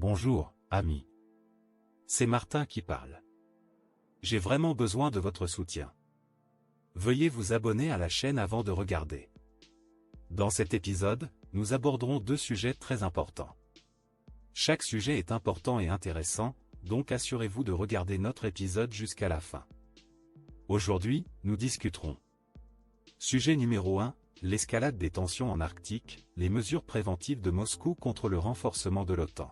Bonjour, amis. C'est Martin qui parle. J'ai vraiment besoin de votre soutien. Veuillez vous abonner à la chaîne avant de regarder. Dans cet épisode, nous aborderons deux sujets très importants. Chaque sujet est important et intéressant, donc assurez-vous de regarder notre épisode jusqu'à la fin. Aujourd'hui, nous discuterons. Sujet numéro 1, l'escalade des tensions en Arctique, les mesures préventives de Moscou contre le renforcement de l'OTAN.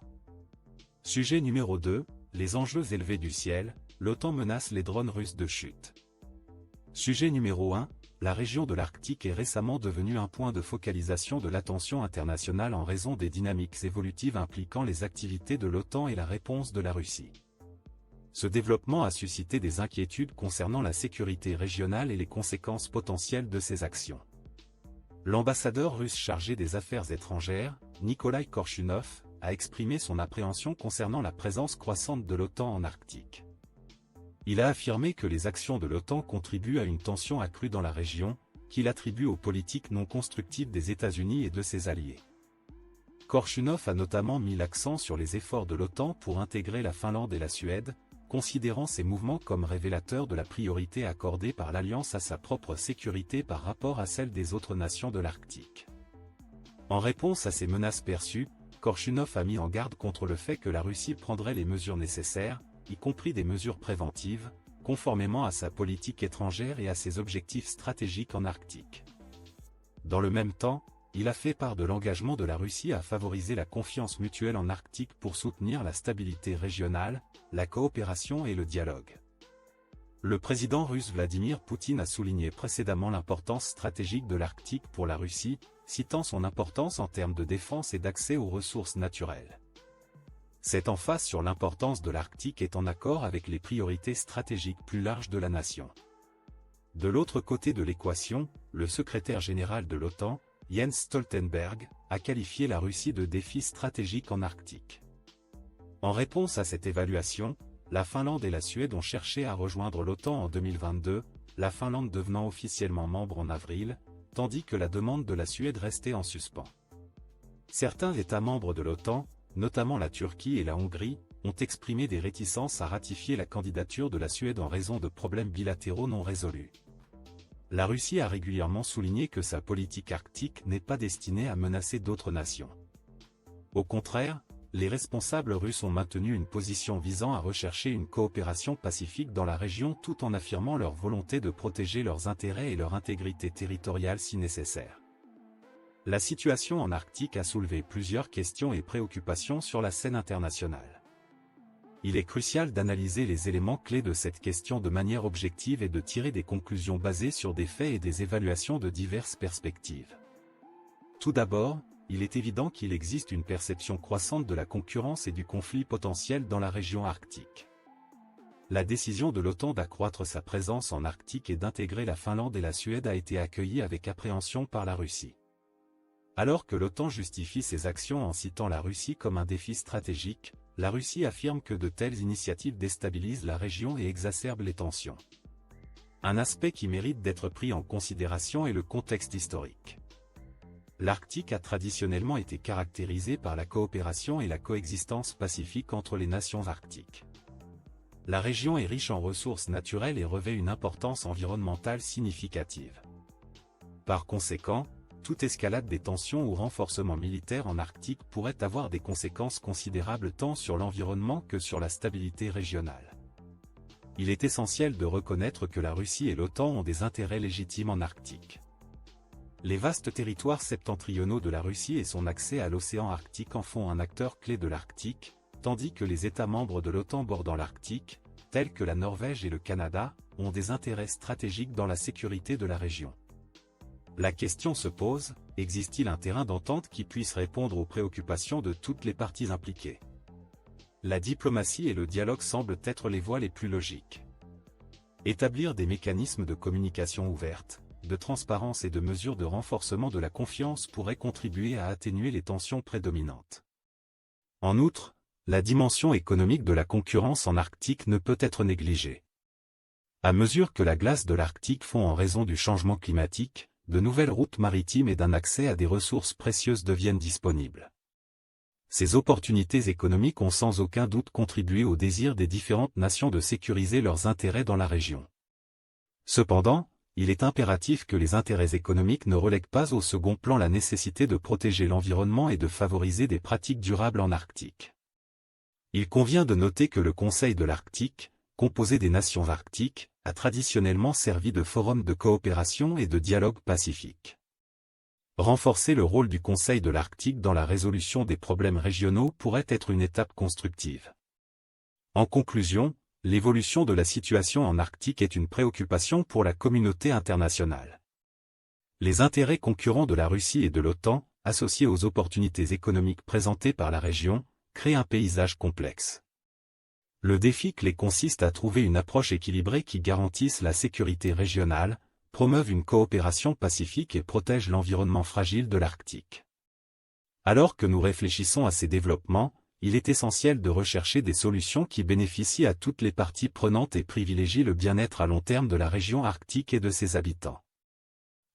Sujet numéro 2, les enjeux élevés du ciel, l'OTAN menace les drones russes de chute. Sujet numéro 1, la région de l'Arctique est récemment devenue un point de focalisation de l'attention internationale en raison des dynamiques évolutives impliquant les activités de l'OTAN et la réponse de la Russie. Ce développement a suscité des inquiétudes concernant la sécurité régionale et les conséquences potentielles de ces actions. L'ambassadeur russe chargé des affaires étrangères, Nikolai Korchunov, a exprimé son appréhension concernant la présence croissante de l'OTAN en Arctique. Il a affirmé que les actions de l'OTAN contribuent à une tension accrue dans la région, qu'il attribue aux politiques non constructives des États-Unis et de ses alliés. Korchunov a notamment mis l'accent sur les efforts de l'OTAN pour intégrer la Finlande et la Suède, considérant ces mouvements comme révélateurs de la priorité accordée par l'Alliance à sa propre sécurité par rapport à celle des autres nations de l'Arctique. En réponse à ces menaces perçues, Korchunov a mis en garde contre le fait que la Russie prendrait les mesures nécessaires, y compris des mesures préventives, conformément à sa politique étrangère et à ses objectifs stratégiques en Arctique. Dans le même temps, il a fait part de l'engagement de la Russie à favoriser la confiance mutuelle en Arctique pour soutenir la stabilité régionale, la coopération et le dialogue. Le président russe Vladimir Poutine a souligné précédemment l'importance stratégique de l'Arctique pour la Russie, citant son importance en termes de défense et d'accès aux ressources naturelles. Cette emphase sur l'importance de l'Arctique est en accord avec les priorités stratégiques plus larges de la nation. De l'autre côté de l'équation, le secrétaire général de l'OTAN, Jens Stoltenberg, a qualifié la Russie de défi stratégique en Arctique. En réponse à cette évaluation, la Finlande et la Suède ont cherché à rejoindre l'OTAN en 2022, la Finlande devenant officiellement membre en avril, tandis que la demande de la Suède restait en suspens. Certains États membres de l'OTAN, notamment la Turquie et la Hongrie, ont exprimé des réticences à ratifier la candidature de la Suède en raison de problèmes bilatéraux non résolus. La Russie a régulièrement souligné que sa politique arctique n'est pas destinée à menacer d'autres nations. Au contraire, les responsables russes ont maintenu une position visant à rechercher une coopération pacifique dans la région tout en affirmant leur volonté de protéger leurs intérêts et leur intégrité territoriale si nécessaire. La situation en Arctique a soulevé plusieurs questions et préoccupations sur la scène internationale. Il est crucial d'analyser les éléments clés de cette question de manière objective et de tirer des conclusions basées sur des faits et des évaluations de diverses perspectives. Tout d'abord, il est évident qu'il existe une perception croissante de la concurrence et du conflit potentiel dans la région arctique. La décision de l'OTAN d'accroître sa présence en Arctique et d'intégrer la Finlande et la Suède a été accueillie avec appréhension par la Russie. Alors que l'OTAN justifie ses actions en citant la Russie comme un défi stratégique, la Russie affirme que de telles initiatives déstabilisent la région et exacerbent les tensions. Un aspect qui mérite d'être pris en considération est le contexte historique. L'Arctique a traditionnellement été caractérisé par la coopération et la coexistence pacifique entre les nations arctiques. La région est riche en ressources naturelles et revêt une importance environnementale significative. Par conséquent, toute escalade des tensions ou renforcement militaire en Arctique pourrait avoir des conséquences considérables tant sur l'environnement que sur la stabilité régionale. Il est essentiel de reconnaître que la Russie et l'OTAN ont des intérêts légitimes en Arctique. Les vastes territoires septentrionaux de la Russie et son accès à l'océan Arctique en font un acteur clé de l'Arctique, tandis que les États membres de l'OTAN bordant l'Arctique, tels que la Norvège et le Canada, ont des intérêts stratégiques dans la sécurité de la région. La question se pose, existe-t-il un terrain d'entente qui puisse répondre aux préoccupations de toutes les parties impliquées? La diplomatie et le dialogue semblent être les voies les plus logiques. Établir des mécanismes de communication ouverte, de transparence et de mesures de renforcement de la confiance pourrait contribuer à atténuer les tensions prédominantes. En outre, la dimension économique de la concurrence en Arctique ne peut être négligée. À mesure que la glace de l'Arctique fond en raison du changement climatique, de nouvelles routes maritimes et d'un accès à des ressources précieuses deviennent disponibles. Ces opportunités économiques ont sans aucun doute contribué au désir des différentes nations de sécuriser leurs intérêts dans la région. Cependant, il est impératif que les intérêts économiques ne relèguent pas au second plan la nécessité de protéger l'environnement et de favoriser des pratiques durables en Arctique. Il convient de noter que le Conseil de l'Arctique, composé des nations arctiques, a traditionnellement servi de forum de coopération et de dialogue pacifique. Renforcer le rôle du Conseil de l'Arctique dans la résolution des problèmes régionaux pourrait être une étape constructive. En conclusion, l'évolution de la situation en Arctique est une préoccupation pour la communauté internationale. Les intérêts concurrents de la Russie et de l'OTAN, associés aux opportunités économiques présentées par la région, créent un paysage complexe. Le défi clé consiste à trouver une approche équilibrée qui garantisse la sécurité régionale, promeuve une coopération pacifique et protège l'environnement fragile de l'Arctique. Alors que nous réfléchissons à ces développements, il est essentiel de rechercher des solutions qui bénéficient à toutes les parties prenantes et privilégient le bien-être à long terme de la région arctique et de ses habitants.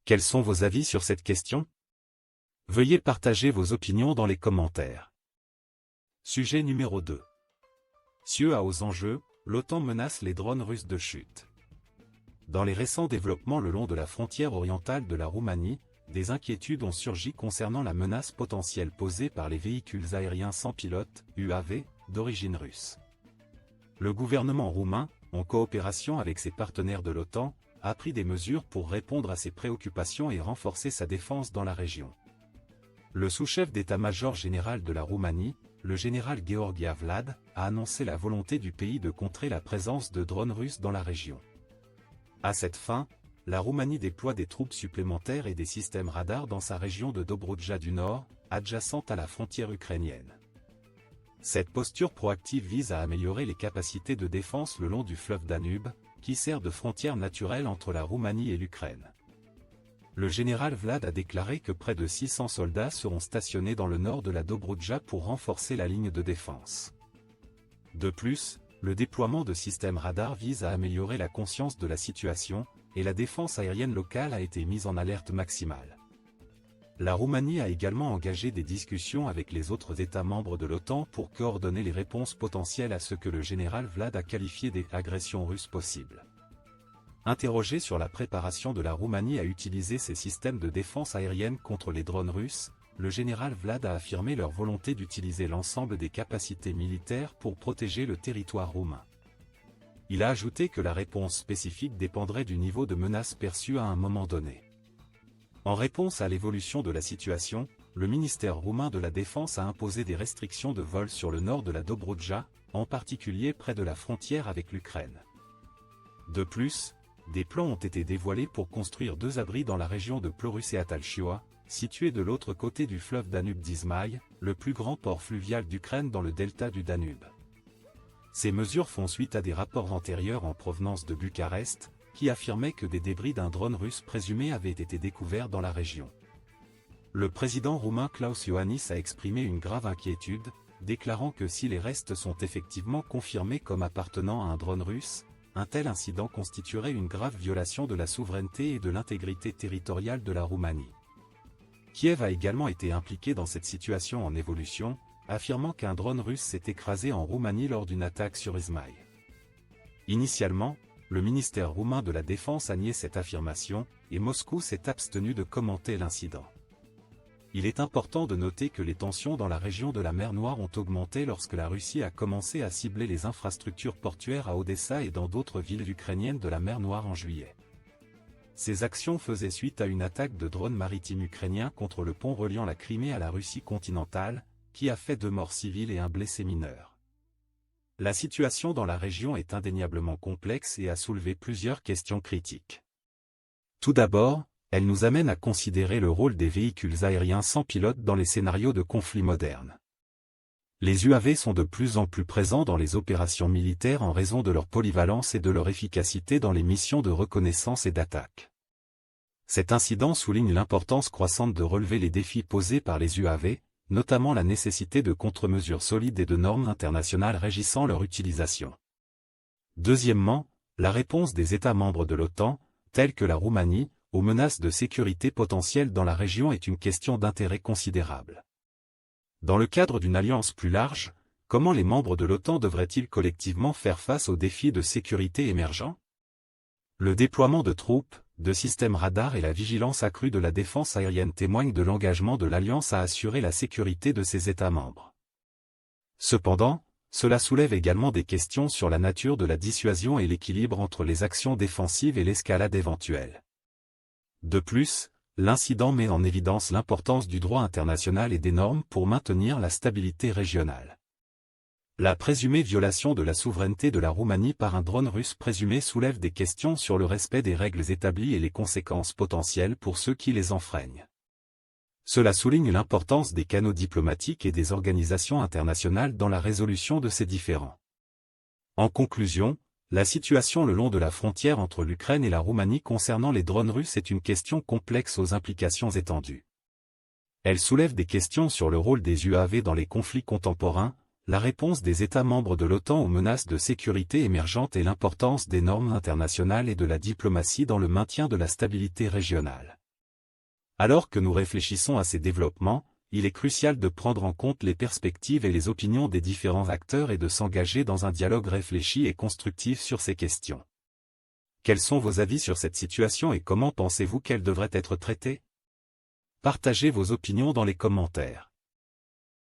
Quels sont vos avis sur cette question? Veuillez partager vos opinions dans les commentaires. Sujet numéro 2. CIE aux enjeux, l'OTAN menace les drones russes de chute. Dans les récents développements le long de la frontière orientale de la Roumanie, des inquiétudes ont surgi concernant la menace potentielle posée par les véhicules aériens sans pilote, UAV, d'origine russe. Le gouvernement roumain, en coopération avec ses partenaires de l'OTAN, a pris des mesures pour répondre à ces préoccupations et renforcer sa défense dans la région. Le sous-chef d'état-major général de la Roumanie, le général Georgia Vlad, a annoncé la volonté du pays de contrer la présence de drones russes dans la région. À cette fin, la Roumanie déploie des troupes supplémentaires et des systèmes radars dans sa région de Dobroudja du Nord, adjacente à la frontière ukrainienne. Cette posture proactive vise à améliorer les capacités de défense le long du fleuve Danube, qui sert de frontière naturelle entre la Roumanie et l'Ukraine. Le général Vlad a déclaré que près de 600 soldats seront stationnés dans le nord de la Dobroudja pour renforcer la ligne de défense. De plus, le déploiement de systèmes radars vise à améliorer la conscience de la situation, et la défense aérienne locale a été mise en alerte maximale. La Roumanie a également engagé des discussions avec les autres États membres de l'OTAN pour coordonner les réponses potentielles à ce que le général Vlad a qualifié d'agressions russes possibles. Interrogé sur la préparation de la Roumanie à utiliser ces systèmes de défense aérienne contre les drones russes, le général Vlad a affirmé leur volonté d'utiliser l'ensemble des capacités militaires pour protéger le territoire roumain. Il a ajouté que la réponse spécifique dépendrait du niveau de menace perçu à un moment donné. En réponse à l'évolution de la situation, le ministère roumain de la Défense a imposé des restrictions de vol sur le nord de la Dobroudja, en particulier près de la frontière avec l'Ukraine. De plus, des plans ont été dévoilés pour construire 2 abris dans la région de Ploruseatalchioa, située de l'autre côté du fleuve Danube d'Izmaï, le plus grand port fluvial d'Ukraine dans le delta du Danube. Ces mesures font suite à des rapports antérieurs en provenance de Bucarest, qui affirmaient que des débris d'un drone russe présumé avaient été découverts dans la région. Le président roumain Klaus Iohannis a exprimé une grave inquiétude, déclarant que si les restes sont effectivement confirmés comme appartenant à un drone russe, un tel incident constituerait une grave violation de la souveraineté et de l'intégrité territoriale de la Roumanie. Kiev a également été impliqué dans cette situation en évolution, affirmant qu'un drone russe s'est écrasé en Roumanie lors d'une attaque sur Izmaï. Initialement, le ministère roumain de la Défense a nié cette affirmation, et Moscou s'est abstenu de commenter l'incident. Il est important de noter que les tensions dans la région de la mer Noire ont augmenté lorsque la Russie a commencé à cibler les infrastructures portuaires à Odessa et dans d'autres villes ukrainiennes de la mer Noire en juillet. Ces actions faisaient suite à une attaque de drones maritimes ukrainiens contre le pont reliant la Crimée à la Russie continentale, qui a fait 2 morts civiles et un blessé mineur. La situation dans la région est indéniablement complexe et a soulevé plusieurs questions critiques. Tout d'abord, elle nous amène à considérer le rôle des véhicules aériens sans pilote dans les scénarios de conflits modernes. Les UAV sont de plus en plus présents dans les opérations militaires en raison de leur polyvalence et de leur efficacité dans les missions de reconnaissance et d'attaque. Cet incident souligne l'importance croissante de relever les défis posés par les UAV, notamment la nécessité de contre-mesures solides et de normes internationales régissant leur utilisation. Deuxièmement, la réponse des États membres de l'OTAN, tels que la Roumanie, aux menaces de sécurité potentielles dans la région est une question d'intérêt considérable. Dans le cadre d'une alliance plus large, comment les membres de l'OTAN devraient-ils collectivement faire face aux défis de sécurité émergents? Le déploiement de troupes, de systèmes radars et la vigilance accrue de la défense aérienne témoignent de l'engagement de l'Alliance à assurer la sécurité de ses États membres. Cependant, cela soulève également des questions sur la nature de la dissuasion et l'équilibre entre les actions défensives et l'escalade éventuelle. De plus, l'incident met en évidence l'importance du droit international et des normes pour maintenir la stabilité régionale. La présumée violation de la souveraineté de la Roumanie par un drone russe présumé soulève des questions sur le respect des règles établies et les conséquences potentielles pour ceux qui les enfreignent. Cela souligne l'importance des canaux diplomatiques et des organisations internationales dans la résolution de ces différends. En conclusion, la situation le long de la frontière entre l'Ukraine et la Roumanie concernant les drones russes est une question complexe aux implications étendues. Elle soulève des questions sur le rôle des UAV dans les conflits contemporains, la réponse des États membres de l'OTAN aux menaces de sécurité émergentes et l'importance des normes internationales et de la diplomatie dans le maintien de la stabilité régionale. Alors que nous réfléchissons à ces développements, il est crucial de prendre en compte les perspectives et les opinions des différents acteurs et de s'engager dans un dialogue réfléchi et constructif sur ces questions. Quels sont vos avis sur cette situation et comment pensez-vous qu'elle devrait être traitée? Partagez vos opinions dans les commentaires.